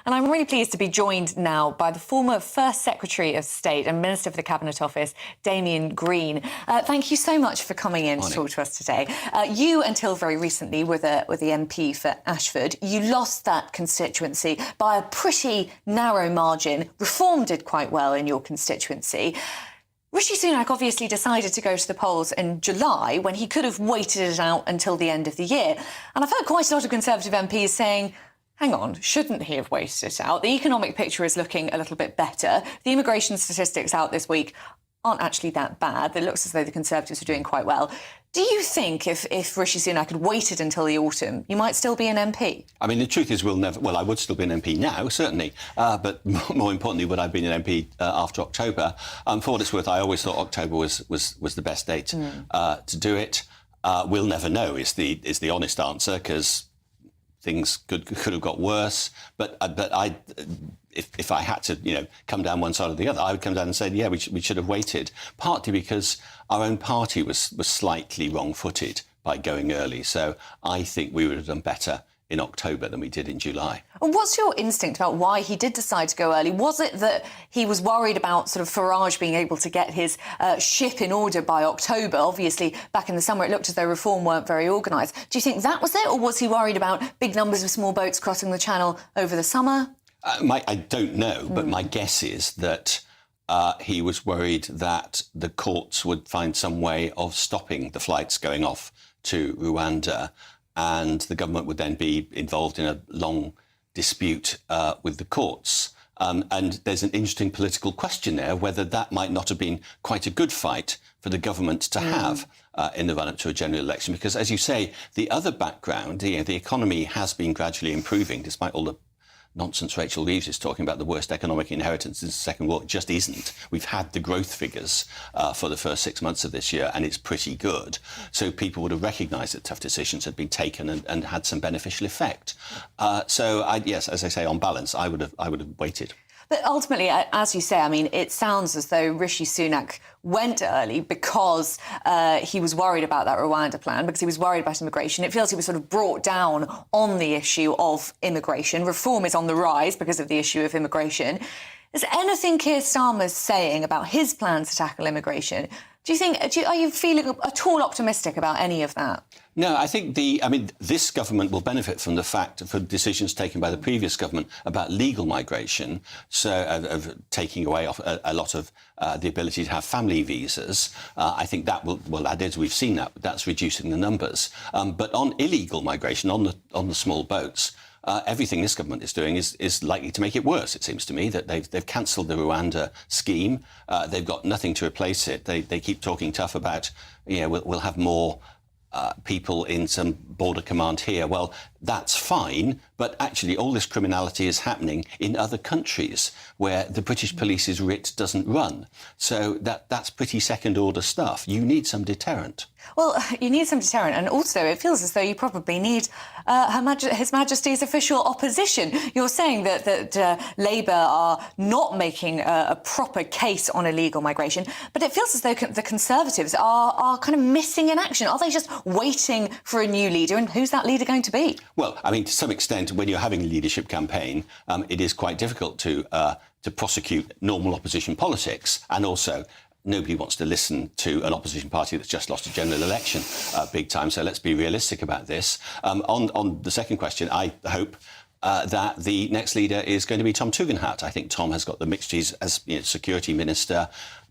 And I'm really pleased to be joined now by the former First Secretary of State and Minister for the Cabinet Office, Damien Green. Thank you so much for coming in to talk to us today. You, until very recently, were the MP for Ashford. You lost that constituency by a pretty narrow margin. Reform did quite well in your constituency. Rishi Sunak obviously decided to go to the polls in July when he could have waited it out until the end of the year. And I've heard quite a lot of Conservative MPs saying, hang on, shouldn't he have waited it out? The economic picture is looking a little bit better. The immigration statistics out this week aren't actually that bad. It looks as though the Conservatives are doing quite well. Do you think if Rishi Sunak had waited until the autumn, you might still be an MP? I mean, the truth is I would still be an MP now, certainly. But more importantly, would I have been an MP after October? For what it's worth, I always thought October was the best date to do it. We'll never know is the honest answer, because things could have got worse. But if I had to, come down one side or the other, I would come down and say, yeah, we should have waited. Partly because our own party was slightly wrong-footed by going early. So I think we would have done better in October than we did in July. And what's your instinct about why he did decide to go early? Was it that he was worried about sort of Farage being able to get his ship in order by October? Obviously, back in the summer, it looked as though Reform weren't very organised. Do you think that was it, or was he worried about big numbers of small boats crossing the Channel over the summer? I don't know, but my guess is that he was worried that the courts would find some way of stopping the flights going off to Rwanda, and the government would then be involved in a long dispute with the courts. And there's an interesting political question there, whether that might not have been quite a good fight for the government to have in the run-up to a general election. Because, as you say, the other background, the economy has been gradually improving, despite all the nonsense Rachel Reeves is talking about, the worst economic inheritance since the Second War. It just isn't. We've had the growth figures for the first 6 months of this year, and it's pretty good. So people would have recognised that tough decisions had been taken and had some beneficial effect. Yes, as I say, on balance, I would have waited. But ultimately, as you say, I mean, it sounds as though Rishi Sunak went early because he was worried about that Rwanda plan, because he was worried about immigration. It feels he was sort of brought down on the issue of immigration. Reform is on the rise because of the issue of immigration. Is anything Keir Starmer's saying about his plans to tackle immigration? Are you feeling at all optimistic about any of that? No, I think this government will benefit from the fact of decisions taken by the previous government about legal migration, so of taking away a lot of the ability to have family visas. I think that will add, as we've seen that's reducing the numbers. But on illegal migration, on the small boats, everything this government is doing is likely to make it worse. It seems to me that they've cancelled the Rwanda scheme. They've got nothing to replace it. They keep talking tough about, we'll have more people in some border command here. Well, that's fine, but actually all this criminality is happening in other countries where the British police's writ doesn't run. So that's pretty second-order stuff. You need some deterrent. Well, you need some deterrent, and also it feels as though you probably need His Majesty's official opposition. You're saying that Labour are not making a proper case on illegal migration, but it feels as though the Conservatives are kind of missing in action. Are they just waiting for a new leader, and who's that leader going to be? Well, I mean, to some extent, when you're having a leadership campaign, it is quite difficult to prosecute normal opposition politics, and also nobody wants to listen to an opposition party that's just lost a general election big time. So let's be realistic about this. On the second question, I hope that the next leader is going to be Tom Tugendhat. I think Tom has got the mixtures as security minister,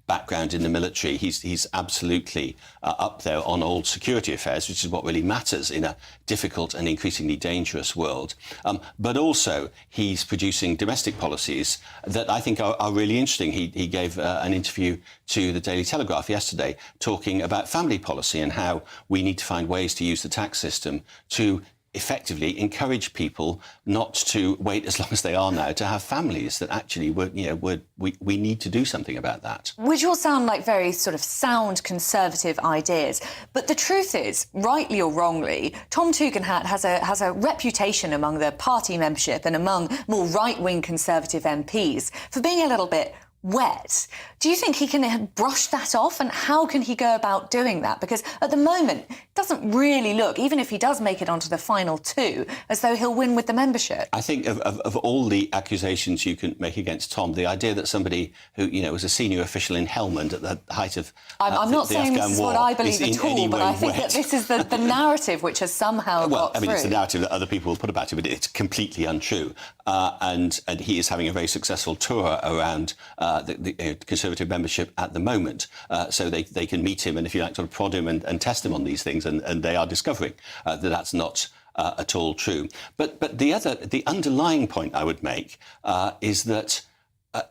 background in the military. He's absolutely up there on all security affairs, which is what really matters in a difficult and increasingly dangerous world. But also, he's producing domestic policies that I think are really interesting. He gave an interview to the Daily Telegraph yesterday talking about family policy and how we need to find ways to use the tax system to effectively encourage people not to wait as long as they are now to have families, that actually we need to do something about that. Which all sound like very sort of sound Conservative ideas. But the truth is, rightly or wrongly, Tom Tugendhat has a reputation among the party membership and among more right-wing Conservative MPs for being a little bit wet. Do you think he can brush that off, and how can he go about doing that? Because at the moment, it doesn't really look, even if he does make it onto the final two, as though he'll win with the membership. I think of all the accusations you can make against Tom, the idea that somebody who, you know, was a senior official in Helmand at the height of I'm not saying this is what I believe at all, but I think that this is the narrative which has somehow got through. It's the narrative that other people will put about it, but it's completely untrue. And he is having a very successful tour around the Conservative membership at the moment, so they can meet him and, if you like, sort of prod him and test him on these things, and they are discovering that that's not at all true. But the underlying point I would make is that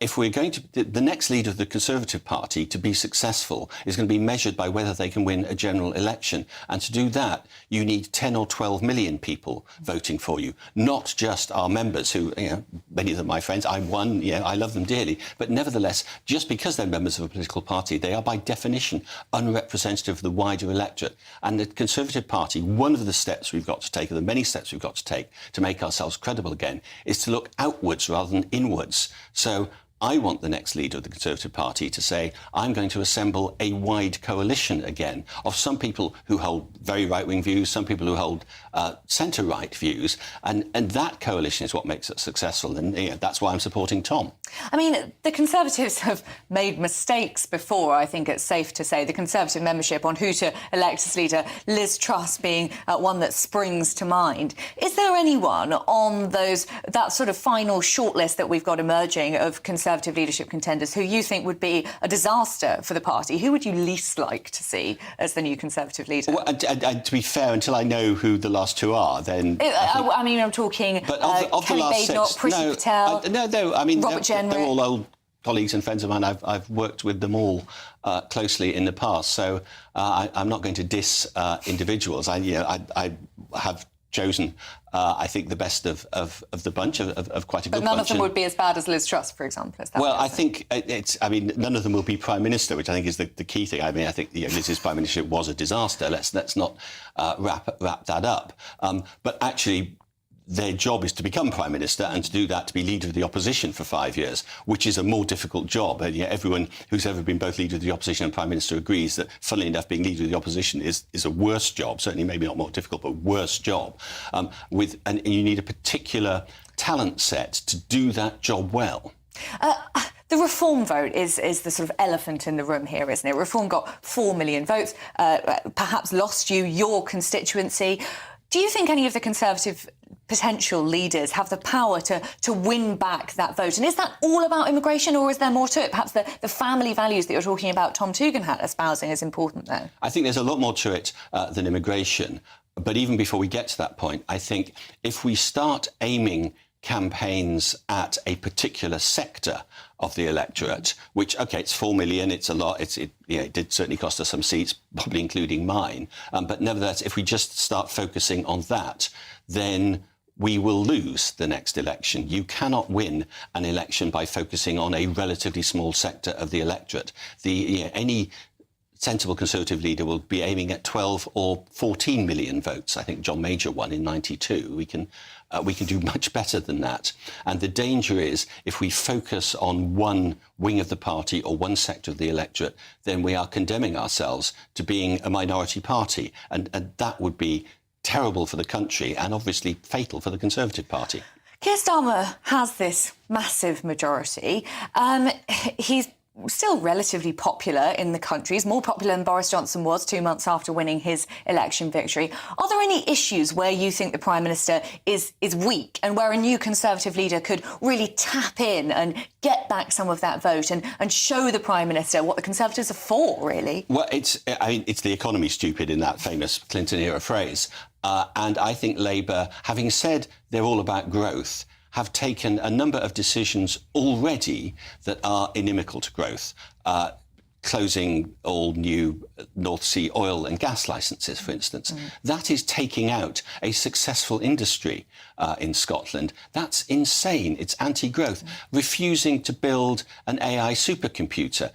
if we're going to, the next leader of the Conservative Party to be successful is going to be measured by whether they can win a general election. And to do that, you need 10 or 12 million people voting for you, not just our members who, you know, many of them my friends. I'm one, you know, I love them dearly. But nevertheless, just because they're members of a political party, they are by definition unrepresentative of the wider electorate. And the Conservative Party, one of the steps we've got to take, or the many steps we've got to take to make ourselves credible again, is to look outwards rather than inwards. So I want the next leader of the Conservative Party to say, I'm going to assemble a wide coalition again of some people who hold very right-wing views, some people who hold centre-right views, and that coalition is what makes it successful, and you know, that's why I'm supporting Tom. I mean, the Conservatives have made mistakes before, I think it's safe to say. The Conservative membership on who to elect as leader, Liz Truss being one that springs to mind. Is there anyone on that sort of final shortlist that we've got emerging of Conservative leadership contenders who you think would be a disaster for the party? Who would you least like to see as the new Conservative leader? Well, and to be fair, until I know who the last two are, then... I mean, I'm talking Kelly Badenoch, Priti Patel, Robert Jenrick. They're all old colleagues and friends of mine. I've worked with them all closely in the past, so I'm not going to diss individuals. I have chosen, I think, the best of the bunch, of quite a good bunch. But none of them would be as bad as Liz Truss, for example. Is that I think none of them will be Prime Minister, which I think is the key thing. I mean, I think Liz's Prime Ministership was a disaster. Let's not wrap that up. But actually, their job is to become Prime Minister, and to do that, to be Leader of the Opposition for 5 years, which is a more difficult job. And and who's ever been both Leader of the Opposition and Prime Minister agrees that, funnily enough, being Leader of the Opposition is a worse job, certainly maybe not more difficult, but worse job. And you need a particular talent set to do that job well. The Reform vote is the sort of elephant in the room here, isn't it? Reform got 4 million votes, perhaps lost you your constituency. Do you think any of the Conservative potential leaders have the power to win back that vote? And is that all about immigration, or is there more to it? Perhaps the family values that you're talking about Tom Tugendhat espousing is important there. I think there's a lot more to it than immigration. But even before we get to that point, I think if we start aiming campaigns at a particular sector of the electorate, which, OK, it's 4 million, it's a lot, it did certainly cost us some seats, probably including mine. But nevertheless, if we just start focusing on that, then we will lose the next election. You cannot win an election by focusing on a relatively small sector of the electorate. Any sensible Conservative leader will be aiming at 12 or 14 million votes. I think John Major won in '92. We can do much better than that. And the danger is, if we focus on one wing of the party or one sector of the electorate, then we are condemning ourselves to being a minority party. And that would be terrible for the country and obviously fatal for the Conservative Party. Keir Starmer has this massive majority. He's still relatively popular in the country. He's more popular than Boris Johnson was 2 months after winning his election victory. Are there any issues where you think the Prime Minister is weak, and where a new Conservative leader could really tap in and get back some of that vote and show the Prime Minister what the Conservatives are for, really? Well, it's the economy, stupid, in that famous Clinton-era phrase. And I think Labour, having said they're all about growth, have taken a number of decisions already that are inimical to growth. Closing all new North Sea oil and gas licences, for instance. That is taking out a successful industry in Scotland. That's insane. It's anti-growth. Refusing to build an AI supercomputer.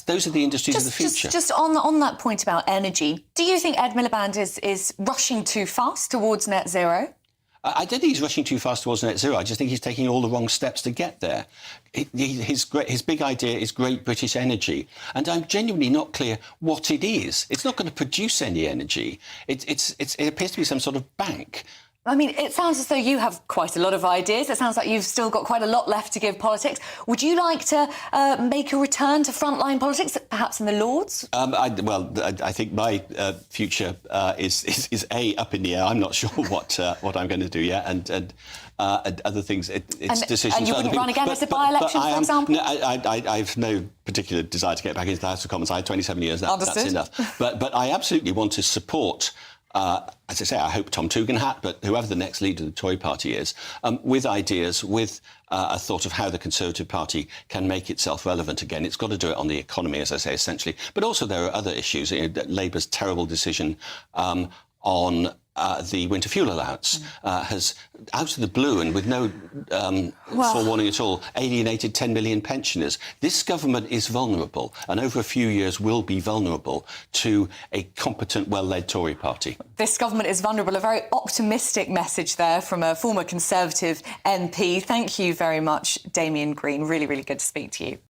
Those are the industries of the future. Just on that point about energy, do you think Ed Miliband is rushing too fast towards net zero? I don't think he's rushing too fast towards net zero. I just think he's taking all the wrong steps to get there. His big idea is Great British Energy, and I'm genuinely not clear what it is. It's not going to produce any energy. It appears to be some sort of bank. I mean, it sounds as though you have quite a lot of ideas. It sounds like you've still got quite a lot left to give politics. Would you like to make a return to frontline politics, perhaps in the Lords? I think my future is up in the air. I'm not sure what I'm going to do yet, and other things. It's decisions. And you wouldn't run again as a by-election, for example? No, I've no particular desire to get back into the House of Commons. I had 27 years. That's enough. But I absolutely want to support. As I say, I hope Tom Tugendhat, but whoever the next leader of the Tory party is, with ideas, with a thought of how the Conservative Party can make itself relevant again. It's got to do it on the economy, as I say, essentially. But also there are other issues. Labour's terrible decision on the winter fuel allowance has, out of the blue and with no forewarning at all, alienated 10 million pensioners. This government is vulnerable, and over a few years will be vulnerable to a competent, well-led Tory party. This government is vulnerable. A very optimistic message there from a former Conservative MP. Thank you very much, Damian Green. Really, really good to speak to you.